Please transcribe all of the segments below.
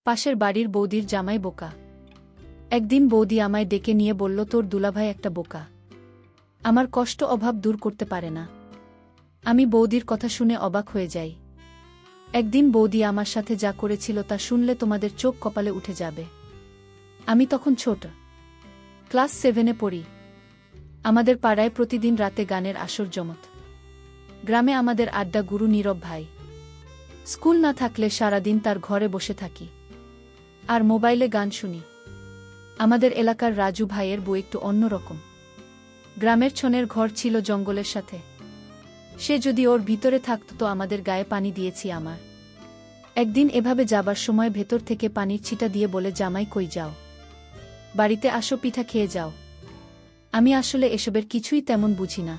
পাশের বাড়ির বৌদির জামাই বোকা। একদিন বৌদি আমায় ডেকে নিয়ে বলল, তোর দুলাভাই একটা বোকা, আমার কষ্ট অভাব দূর করতে পারে না। আমি বৌদির কথা শুনে অবাক হয়ে যাই। একদিন বৌদি আমার সাথে যা করেছিল তা শুনলে তোমাদের চোখ কপালে উঠে যাবে। আমি তখন ছোট, ক্লাস 7-এ পড়ি। আমাদের পাড়ায় প্রতিদিন রাতে গানের আসর জমত। গ্রামে আমাদের আড্ডা গুরু নীরব ভাই। স্কুল না থাকলে সারাদিন তার ঘরে বসে থাকি আর মোবাইলে গান শুনি। আমাদের এলাকার রাজু ভাইয়ের বউ একটু অন্যরকম। গ্রামের ছনের ঘর ছিল জঙ্গলের সাথে। সে যদি ওর ভিতরে থাকত তো আমাদের গায়ে পানি দিয়েছি আমার। একদিন এভাবে যাবার সময় ভেতর থেকে পানির ছিটা দিয়ে বলে, জামাই কই যাও, বাড়িতে আসো, পিঠা খেয়ে যাও। আমি আসলে এসবের কিছুই তেমন বুঝি না।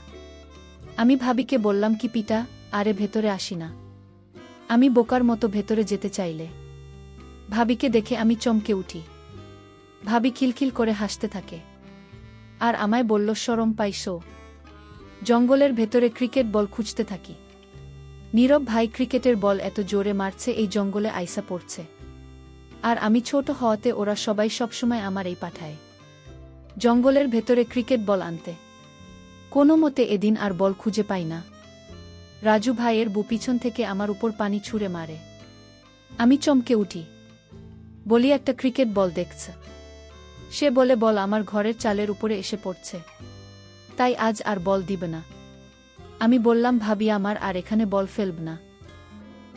আমি ভাবিকে বললাম, কি পিঠা? আরে ভেতরে আসি না। আমি বোকার মতো ভেতরে যেতে চাইলে ভাবিকে দেখে আমি চমকে উঠি। ভাবি খিলখিল করে হাসতে থাকে আর আমায় বলল, শরম পাইছো? জঙ্গলের ভেতরে ক্রিকেট বল খুঁজতে থাকি। নীরব ভাই ক্রিকেটের বল এত জোরে মারছে এই জঙ্গলে আইসা পড়ছে। আর আমি ছোট হওয়াতে ওরা সবাই সবসময় আমার এই পাঠায় জঙ্গলের ভেতরে ক্রিকেট বল আনতে। কোনো মতে এদিন আর বল খুঁজে পাই না। রাজু ভাইয়ের বউ পিছন থেকে আমার উপর পানি ছুঁড়ে মারে। আমি চমকে উঠি, বলি, একটা ক্রিকেট বল দেখছে। সে বলে, বল আমার ঘরের চালের উপরে এসে পড়ছে, তাই আজ আর বল দিবে না। আমি বললাম, ভাবি, আমার আর এখানে বল ফেলব না,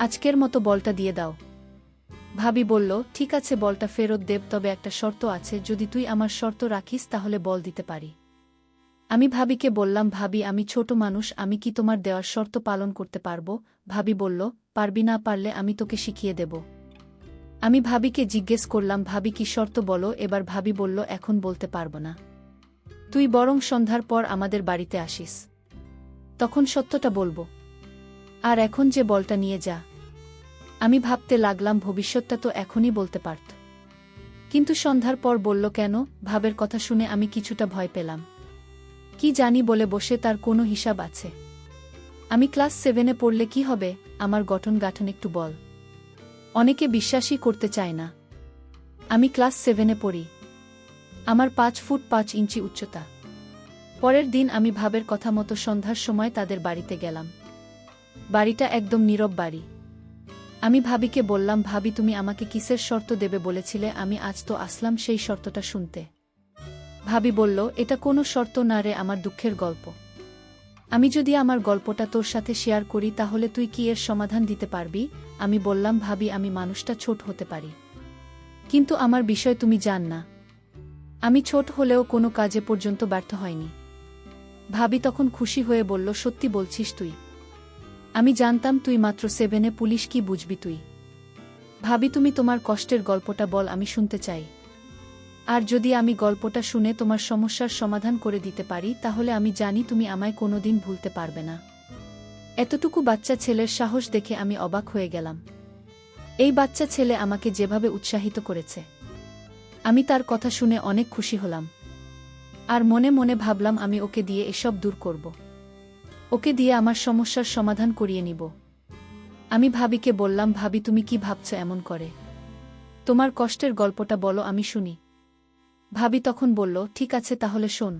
আজকের মতো বলটা দিয়ে দাও। ভাবি বলল, ঠিক আছে, বলটা ফেরত দেব, তবে একটা শর্ত আছে, যদি তুই আমার শর্ত রাখিস তাহলে বল দিতে পারি। আমি ভাবিকে বললাম, ভাবি, আমি ছোট মানুষ, আমি কি তোমার দেওয়ার শর্ত পালন করতে পারবো? ভাবি বলল, পারবি, না পারলে আমি তোকে শিখিয়ে দেব। আমি ভাবিকে জিজ্ঞেস করলাম, ভাবি কি শর্ত বলো? এবার ভাবি বলল, এখন বলতে পারবো না, তুই বরং সন্ধ্যার পর আমাদের বাড়িতে আসিস, তখন সত্যটা বলবো। আর এখন যে বলটা নিয়ে যা। আমি ভাবতে লাগলাম, ভবিষ্যৎটা তো এখনই বলতে পারত, কিন্তু সন্ধ্যার পর বলল কেন? ভাবের কথা শুনে আমি কিছুটা ভয় পেলাম। কি জানি বলে বসে, তার কোনো হিসাব আছে? আমি ক্লাস 7-এ পড়লে কি হবে? আমার গঠন গাঠন একটু বল। অনেকে বিশ্বাসই করতে চায় না। আমি ক্লাস 7-এ পড়ি। আমার 5 ফুট 5 ইঞ্চি উচ্চতা। পরের দিন আমি ভাবের কথা মতো সন্ধ্যার সময় তাদের বাড়িতে গেলাম। বাড়িটা একদম নীরব বাড়ি। আমি ভাবিকে বললাম, ভাবি, তুমি আমাকে কিসের শর্ত দেবে বলেছিলে? আমি আজ তো আসলাম সেই শর্তটা শুনতে। ভাবি বলল, এটা কোনো শর্ত না রে, আমার দুঃখের গল্প। আমি যদি আমার গল্পটা তোর সাথে শেয়ার করি তাহলে তুই কি এর সমাধান দিতে পারবি? আমি বললাম, ভাবি, আমি মানুষটা ছোট হতে পারি, কিন্তু আমার বিষয় তুমি জান না। আমি ছোট হলেও কোনো কাজে পর্যন্ত ব্যর্থ হয়নি। ভাবি তখন খুশি হয়ে বলল, সত্যি বলছিস তুই? আমি জানতাম তুই মাত্র 7-এ, পুলিশ কি বুঝবি তুই? ভাবি, তুমি তোমার কষ্টের গল্পটা বল, আমি শুনতে চাই। আর যদি আমি গল্পটা শুনে তোমার সমস্যার সমাধান করে দিতে পারি তাহলে আমি জানি তুমি আমায় কোনোদিন ভুলতে পারবে না। এতটুকু বাচ্চা ছেলের সাহস দেখে আমি অবাক হয়ে গেলাম। এই বাচ্চা ছেলে আমাকে যেভাবে উৎসাহিত করেছে, আমি তার কথা শুনে অনেক খুশি হলাম। আর মনে মনে ভাবলাম, আমি ওকে দিয়ে এসব দূর করব, ওকে দিয়ে আমার সমস্যার সমাধান করিয়ে নিব। আমি ভাবিকে বললাম, ভাবি, তুমি কি ভাবছো এমন করে? তোমার কষ্টের গল্পটা বলো, আমি শুনি। ভাবি তখন বলল, ঠিক আছে, তাহলে শোন।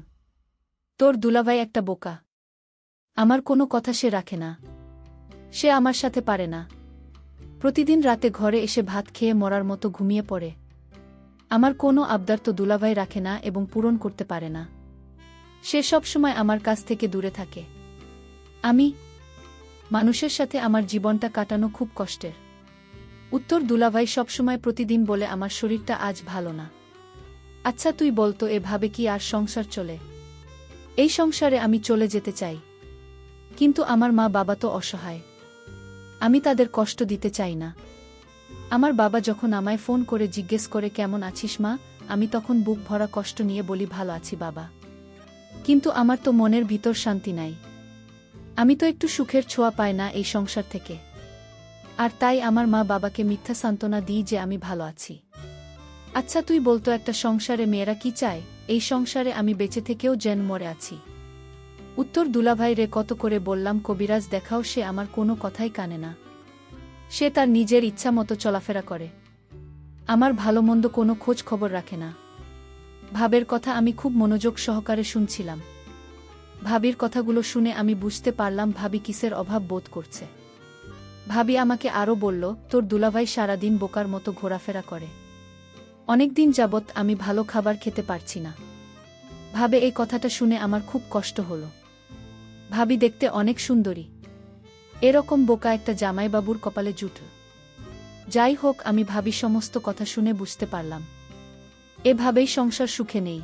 তোর দুলাভাই একটা বোকা। আমার কোনো কথা সে রাখে না। সে আমার সাথে পারে না। প্রতিদিন রাতে ঘরে এসে ভাত খেয়ে মরার মতো ঘুমিয়ে পড়ে। আমার কোনো আবদার তো দুলাভাই রাখে না এবং পূরণ করতে পারে না। সে সবসময় আমার কাছ থেকে দূরে থাকে। মানুষের সাথে আমার জীবনটা কাটানো খুব কষ্টের। উত্তর, দুলাভাই সবসময় প্রতিদিন বলে আমার শরীরটা আজ ভালো না। আচ্ছা তুই বলতো, এভাবে কি আর সংসার চলে? এই সংসারে আমি চলে যেতে চাই, কিন্তু আমার মা বাবা তো অসহায়। আমি তাদের কষ্ট দিতে চাই না। আমার বাবা যখন আমায় ফোন করে জিজ্ঞেস করে, কেমন আছিস মা, আমি তখন বুক ভরা কষ্ট নিয়ে বলি, ভালো আছি বাবা, কিন্তু আমার তো মনের ভিতর শান্তি নাই। আমি তো একটু সুখের ছোঁয়া পাই না এই সংসার থেকে। আর তাই আমার মা বাবাকে মিথ্যা সান্ত্বনা দিই যে আমি ভালো আছি। আচ্ছা তুই বলতো, একটা সংসারে মেয়েরা কি চায়? এই সংসারে আমি বেঁচে থেকেও যেন মরে আছি। উত্তর, দুলাভাই রে, কত করে বললাম কবিরাজ দেখাও, সে আমার কোনো কথাই কানে না। সে তার নিজের ইচ্ছা মতো চলাফেরা করে। আমার ভালো মন্দ কোনো খোঁজ খবর রাখে না। ভাবের কথা আমি খুব মনোযোগ সহকারে শুনছিলাম। ভাবির কথাগুলো শুনে আমি বুঝতে পারলাম ভাবি কিসের অভাব বোধ করছে। ভাবি আমাকে আরও বলল, তোর দুলাভাই সারাদিন বোকার মতো ঘোরাফেরা করে। অনেকদিন যাবৎ আমি ভালো খাবার খেতে পারছি না। ভাবে এই কথাটা শুনে আমার খুব কষ্ট হল। ভাবি দেখতে অনেক সুন্দরী। এরকম বোকা একটা জামাইবাবুর কপালে জুটল। যাই হোক, আমি ভাবি সমস্ত কথা শুনে বুঝতে পারলাম এভাবেই সংসার সুখে নেই,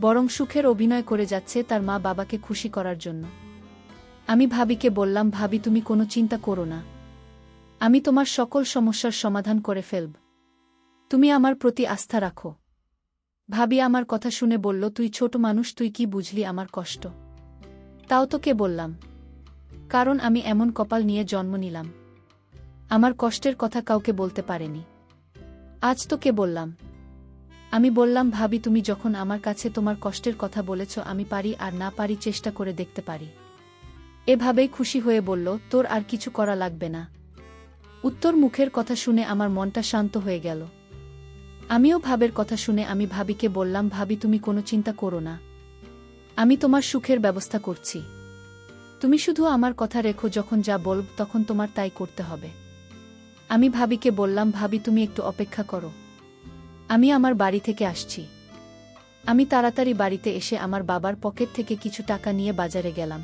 বরং সুখের অভিনয় করে যাচ্ছে তার মা বাবাকে খুশি করার জন্য। আমি ভাবিকে বললাম, ভাবি তুমি কোনো চিন্তা করো না, আমি তোমার সকল সমস্যার সমাধান করে ফেলব। তুমি আমার প্রতি আস্থা রাখো। ভাবি আমার কথা শুনে বলল, তুই ছোট মানুষ, তুই কি বুঝলি আমার কষ্ট? তাও তোকে বললাম, কারণ আমি এমন কপাল নিয়ে জন্ম নিলাম, আমার কষ্টের কথা কাউকে বলতে পারেনি। আজ তোকে বললাম। আমি বললাম, ভাবি তুমি যখন আমার কাছে তোমার কষ্টের কথা বলেছ, আমি পারি আর না পারি চেষ্টা করে দেখতে পারি। এভাবেই খুশি হয়ে বলল, তোর আর কিছু করা লাগবে না। উত্তর মুখের কথা শুনে আমার মনটা শান্ত হয়ে গেল। আমিও ভাবের কথা শুনে আমি ভাবিকে বললাম, ভাবি তুমি কোনো চিন্তা করো না, আমি তোমার সুখের ব্যবস্থা করছি। তুমি শুধু আমার কথা রেখো, যখন যা বলব তখন তোমার তাই করতে হবে। আমি ভাবিকে বললাম, ভাবি তুমি একটু অপেক্ষা করো, আমি আমার বাড়ি থেকে আসছি। আমি তাড়াতাড়ি বাড়িতে এসে আমার বাবার পকেট থেকে কিছু টাকা নিয়ে বাজারে গেলাম।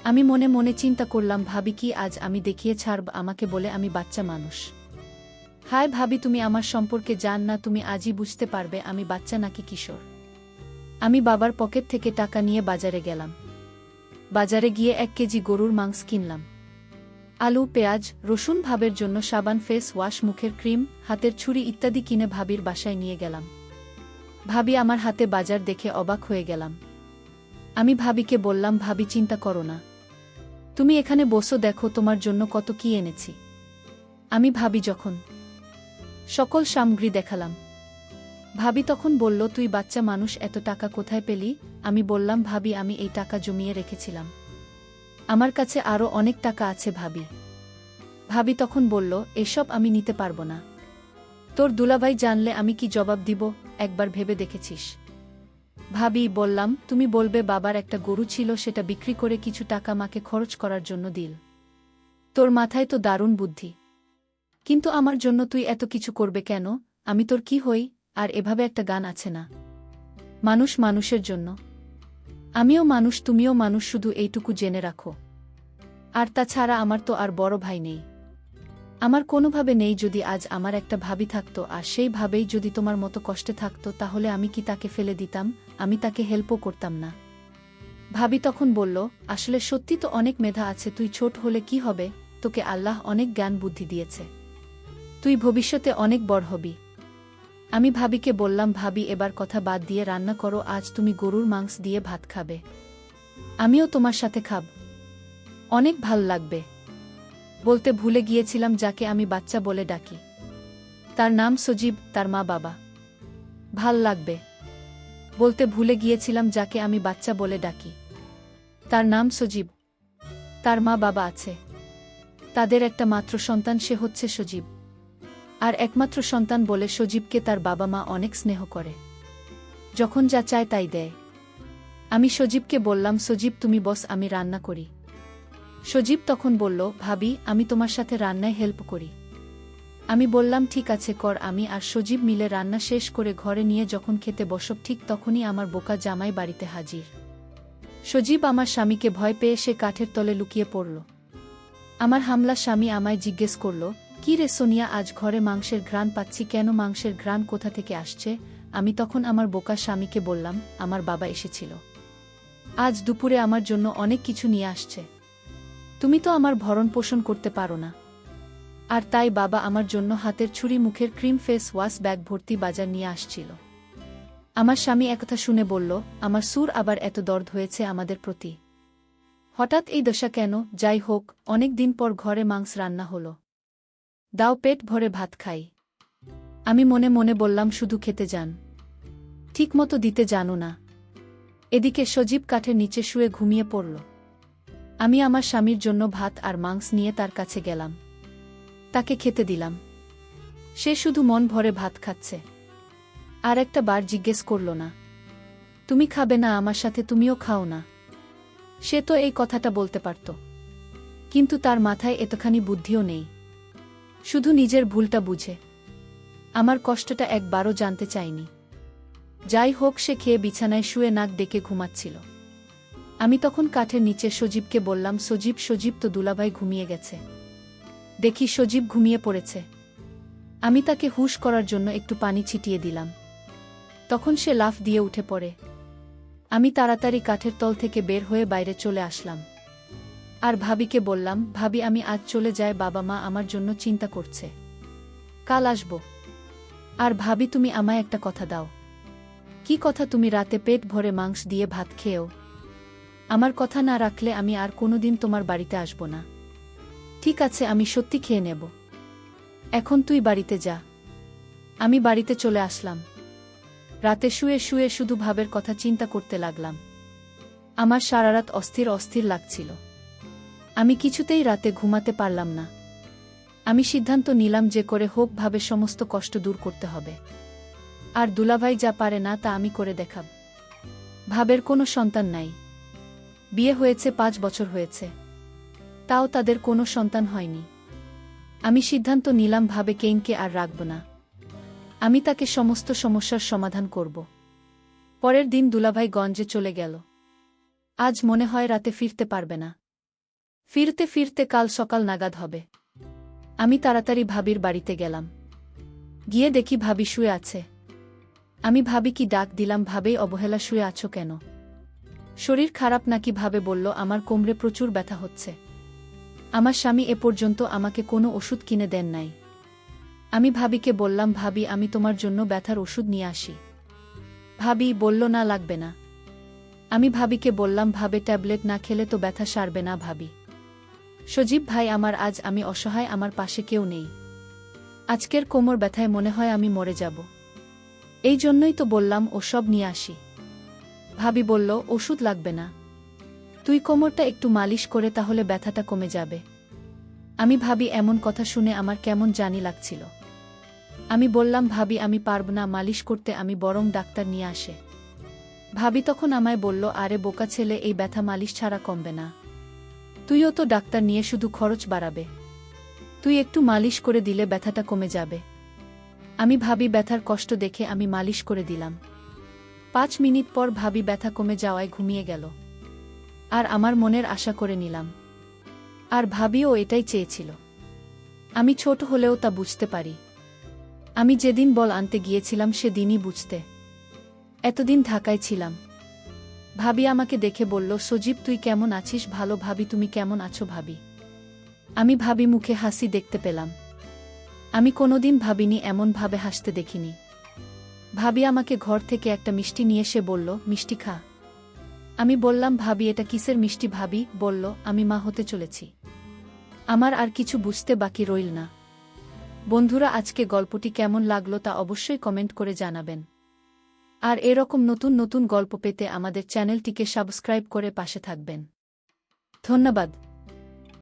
আমি মনে মনে চিন্তা করলাম, ভাবি কি আজ আমি দেখিয়ে ছাড়ব আমাকে বলে আমি বাচ্চা মানুষ। হায় ভাবি, তুমি আমার সম্পর্কে জান না, তুমি আজই বুঝতে পারবে আমি বাচ্চা নাকি কিশোর। আমি বাবার পকেট থেকে টাকা নিয়ে বাজারে গেলাম। বাজারে গিয়ে 1 কেজি গরুর মাংস কিনলাম। আলু, পেঁয়াজ, রসুন, ভাবের জন্য সাবান, ফেস ওয়াশ, মুখের ক্রিম, হাতের ছুরি ইত্যাদি কিনে ভাবির বাসায় নিয়ে গেলাম। ভাবি আমার হাতে বাজার দেখে অবাক হয়ে গেলাম। আমি ভাবিকে বললাম, ভাবি চিন্তা করো না, তুমি এখানে বসো, দেখো তোমার জন্য কত কি এনেছি। আমি ভাবি যখন সকল সামগ্রী দেখালাম, ভাবি তখন বলল, তুই বাচ্চা মানুষ, এত টাকা কোথায় পেলি? আমি বললাম, ভাবি আমি এই টাকা জমিয়ে রেখেছিলাম, আমার কাছে আরও অনেক টাকা আছে ভাবি। ভাবি তখন বলল, এসব আমি নিতে পারবো না, তোর দুলাভাই জানলে আমি কি জবাব দিব, একবার ভেবে দেখেছিস? ভাবি বললাম, তুমি বলবে বাবার একটা গরু ছিল, সেটা বিক্রি করে কিছু টাকা মাকে খরচ করার জন্য দিল। তোর মাথায় তো দারুণ বুদ্ধি, কিন্তু আমার জন্য তুই এত কিছু করবে কেন? আমি তোর কি হই? আর এভাবে একটা গান আছে না, মানুষ মানুষের জন্য। আমিও মানুষ, তুমিও মানুষ, শুধু এইটুকু জেনে রাখো। আর তাছাড়া আমার তো আর বড় ভাই নেই, আমার কোনোভাবে নেই। যদি আজ আমার একটা ভাবি থাকতো আর সেই ভাবেই যদি তোমার মতো কষ্টে থাকতো, তাহলে আমি কি তাকে ফেলে দিতাম? আমি তাকে হেল্পও করতাম না। ভাবি তখন বলল, আসলে সত্যি তো অনেক মেধা আছে, তুই ছোট হলে কি হবে, তোকে আল্লাহ অনেক জ্ঞান বুদ্ধি দিয়েছে, তুই ভবিষ্যতে অনেক বড় হবি। আমি ভাবিকে বললাম, ভাবি এবার কথা বাদ দিয়ে রান্না করো, আজ তুমি গরুর মাংস দিয়ে ভাত খাবে, আমিও তোমার সাথে খাব, অনেক ভাল লাগবে। বলতে ভুলে গিয়েছিলাম যাকে আমি বাচ্চা বলে ডাকি, তার নাম সজীব, তার মা বাবা। ভাল লাগবে। বলতে ভুলে গিয়েছিলাম যাকে আমি বাচ্চা বলে ডাকি, তার নাম সজীব, তার মা বাবা আছে, তাদের একটা মাত্র সন্তান, সে হচ্ছে সজীব। আর একমাত্র সন্তান বলে সজীবকে তার বাবা মা অনেক স্নেহ করে, যখন যা চায় তাই দেয়। আমি সজীবকে বললাম, সজীব তুমি বস, আমি রান্না করি। সজীব তখন বলল, ভাবি আমি তোমার সাথে রান্নায় হেল্প করি। আমি বললাম, ঠিক আছে কর। আমি আর সজীব মিলে রান্না শেষ করে ঘরে নিয়ে যখন খেতে বসব, ঠিক তখনই আমার বোকা জামাই বাড়িতে হাজির। সজীব আমার স্বামীকে ভয় পেয়ে সে কাঠের তলে লুকিয়ে পড়ল। আমার হামলা স্বামী আমায় জিজ্ঞেস করল, কি রে সোনিয়া, আজ ঘরে মাংসের ঘ্রাণ পাচ্ছি কেন? মাংসের ঘ্রাণ কোথা থেকে আসছে? আমি তখন আমার বোকা স্বামীকে বললাম, আমার বাবা এসেছিল, আজ দুপুরে আমার জন্য অনেক কিছু নিয়ে আসছে, তুমি তো আমার ভরণ পোষণ করতে পারো না, আর তাই বাবা আমার জন্য হাতের ছুরি, মুখের ক্রিম, ফেস ওয়াশ, ব্যাগ ভর্তি বাজার নিয়ে আসছিল। আমার স্বামী একথা শুনে বলল, আমার সুর আবার এত দর্দ হয়েছে আমাদের প্রতি, হঠাৎ এই দশা কেন? যাই হোক, অনেক দিন পর ঘরে মাংস রান্না হলো, দাও পেট ভরে ভাত খাই। আমি মনে মনে বললাম, শুধু খেতে যান, ঠিক মতো দিতে জানো না। এদিকে সজীব কাঠের নিচে শুয়ে ঘুমিয়ে পড়ল। আমি আমার স্বামীর জন্য ভাত আর মাংস নিয়ে তার কাছে গেলাম, তাকে খেতে দিলাম। সে শুধু মন ভরে ভাত খাচ্ছে। আর একটা বার জিজ্ঞেস করল না, তুমি খাবে না আমার সাথে, তুমিও খাও না। সে তো এই কথাটা বলতে পারত, কিন্তু তার মাথায় এতখানি বুদ্ধিও নেই। শুধু নিজের ভুলটা বুঝে আমার কষ্টটা একবারও জানতে চায়নি। যাই হোক, সে খেয়ে বিছানায় শুয়ে নাক ডেকে ঘুমাচ্ছিল। আমি তখন কাঠের নিচে সজীবকে বললাম, সজীব সজীব তো দুলাভাই ঘুমিয়ে গেছে। দেখি সজীব ঘুমিয়ে পড়েছে। আমি তাকে হুঁশ করার জন্য একটু পানি ছিটিয়ে দিলাম। তখন সে লাফ দিয়ে উঠে পড়ে। আমি তাড়াতাড়ি কাঠের তল থেকে বের হয়ে বাইরে চলে আসলাম। আর ভাবিকে বললাম, ভাবি আমি আজ চলে যাই, বাবা মা আমার জন্য চিন্তা করছে, কাল আসব। আর ভাবি তুমি আমায় একটা কথা দাও। কি কথা? তুমি রাতে পেট ভরে মাংস দিয়ে ভাত খেয়েও আমার কথা না রাখলে আমি আর কোনোদিন তোমার বাড়িতে আসব না। ঠিক আছে, আমি সত্যি খেয়ে নেব। এখন তুই বাড়িতে যা। আমি বাড়িতে চলে আসলাম। রাতে শুয়ে শুয়ে শুধু ভাবের কথা চিন্তা করতে লাগলাম। আমার সারারাত অস্থির অস্থির লাগছিল। আমি কিছুতেই রাতে ঘুমাতে পারলাম না। আমি সিদ্ধান্ত নিলাম যে করে হোক ভাবের সমস্ত কষ্ট দূর করতে হবে। আর দুলাভাই যা পারে না তা আমি করে দেখাব। ভাবের কোনো সন্তান নাই। বিয়ে হয়েছে 5 বছর হয়েছে, তাও তাদের কোনো সন্তান হয়নি। আমি সিদ্ধান্ত নিলাম ভাবে কেইনকে আর রাখব না। আমি তাকে সমস্ত সমস্যার সমাধান করব। পরের দিন দুলাভাই গঞ্জে চলে গেল। আজ মনে হয় রাতে ফিরতে পারবে না। ফিরতে ফিরতে কাল সকাল নাগাদ হবে। আমি তাড়াতাড়ি ভাবির বাড়িতে গেলাম। গিয়ে দেখি ভাবি শুয়ে আছে। আমি ভাবি কি ডাক দিলাম, ভাবেই অবহেলা, শুয়ে আছো কেন? শরীর খারাপ নাকি? ভাবে বলল, আমার কোমরে প্রচুর ব্যথা হচ্ছে। আমার স্বামী এ পর্যন্ত আমাকে কোনো ওষুধ কিনে দেন নাই। আমি ভাবিকে বললাম, ভাবি আমি তোমার জন্য ব্যথার ওষুধ নিয়ে আসি। ভাবি বলল, না লাগবে না। আমি ভাবিকে বললাম, ভাবে ট্যাবলেট না খেলে তো ব্যথা সারবে না। ভাবি, সজীব ভাই আমার, আজ আমি অসহায়, আমার পাশে কেউ নেই। আজকের কোমর ব্যথায় মনে হয় আমি মরে যাব। এই জন্যই তো বললাম ওসব নিয়ে আসি। ভাবি বলল, ওষুধ লাগবে না, তুই কোমরটা একটু মালিশ করে তাহলে ব্যথাটা কমে যাবে। আমি ভাবি এমন কথা শুনে আমার কেমন জানি লাগছিল। আমি বললাম, ভাবি আমি পারব না মালিশ করতে, আমি বরং ডাক্তার নিয়ে আসে। ভাবি তখন আমায় বলল, আরে বোকা ছেলে, এই ব্যথা মালিশ ছাড়া কমবে না। তুইও তো ডাক্তার নিয়ে শুধু খরচ বাড়াবে। তুই একটু মালিশ করে দিলে ব্যথাটা কমে যাবে। আমি ভাবি ব্যথার কষ্ট দেখে আমি মালিশ করে দিলাম। 5 মিনিট পর ভাবি ব্যথা কমে যাওয়ায় ঘুমিয়ে গেল। আর আমার মনের আশা করে নিলাম। আর ভাবিও এটাই চেয়েছিল। আমি ছোট হলেও তা বুঝতে পারি। আমি যেদিন বল আনতে গিয়েছিলাম সেদিনই বুঝতে। এতদিন ঢাকায় ছিলাম। ভাবি আমাকে দেখে বলল, সজীব তুই কেমন আছিস? ভালো। ভাবি তুমি কেমন আছো? ভাবি, আমি ভাবি মুখে হাসি দেখতে পেলাম। আমি কোনোদিন ভাবিনি, এমন ভাবে হাসতে দেখিনি। ভাবি আমাকে ঘর থেকে একটা মিষ্টি নিয়ে এসে বলল, মিষ্টি খা। আমি বললাম, ভাবি এটা কিসের মিষ্টি? ভাবি বলল, আমি মা হতে চলেছি। আমার আর কিছু বুঝতে বাকি রইল না। বন্ধুরা, আজকে গল্পটি কেমন লাগলো তা অবশ্যই কমেন্ট করে জানাবেন। আর এরকম নতুন নতুন গল্প পেতে আমাদের চ্যানেলটিকে সাবস্ক্রাইব করে পাশে থাকবেন। ধন্যবাদ।